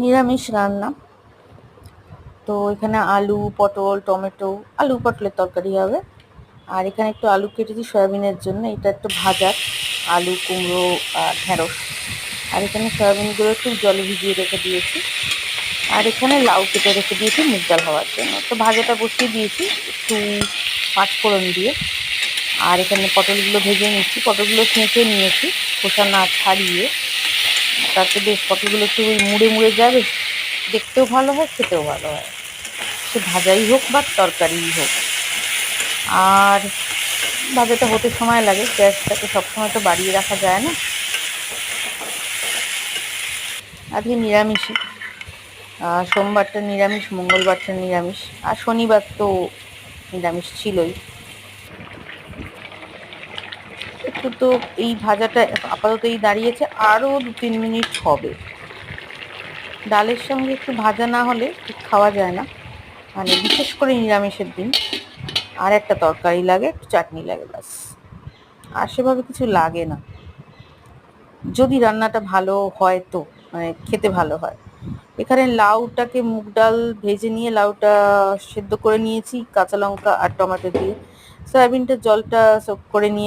নিরামিষ রান্না। তো এখানে আলু, পটল, টমেটো, আলু পটলের তরকারি হবে। আর এখানে একটু আলু কেটেছি সয়াবিনের জন্য, এটা একটু ভাজার, আলু, কুমড়ো আর ঢেঁড়স। আর এখানে সয়াবিনগুলো একটু জলে ভিজিয়ে রেখে দিয়েছি। আর এখানে লাউ কেটে রেখে দিয়েছি মুগ ডাল হওয়ার জন্য। তো ভাজাটা বসিয়ে দিয়েছি একটু পাঁচফোড়ন দিয়ে। আর এখানে পটলগুলো ভেজে নিচ্ছি, পটলগুলো ছেঁচে নিয়েছি খোসা না ছাড়িয়ে। তাতে বেশ পটলগুলো একটু ওই মুড়ে মুড়ে যায়, বেশ দেখতেও ভালো হয়, খেতেও ভালো হয়, সে ভাজাই হোক বা তরকারিই হোক। আর ভাজাটা হতে সময় লাগে, গ্যাসটাকে সবসময় তো বাড়িয়ে রাখা যায় না। আজকে নিরামিষই, সোমবারটা নিরামিষ, মঙ্গলবারটা নিরামিষ, আর শনিবার তো নিরামিষ ছিলই। একটু তো এই ভাজাটা আপাতত এই দাঁড়িয়েছে, আরও 2-3 মিনিট হবে। ডালের সঙ্গে একটু ভাজা না হলে ঠিক খাওয়া যায় না, মানে বিশেষ করে নিরামিষের দিন। আর একটা তরকারি লাগে, একটু চাটনি লাগে, ব্যাস। আর সেভাবে কিছু লাগে না, যদি রান্নাটা ভালো হয় তো, মানে খেতে ভালো হয়। এখানে লাউটাকে মুগ ডাল ভেজে নিয়ে লাউটা সেদ্ধ করে নিয়েছি কাঁচা লঙ্কা আর টমেটো দিয়ে। সয়াবিনটা জলটা সোক করে নিয়ে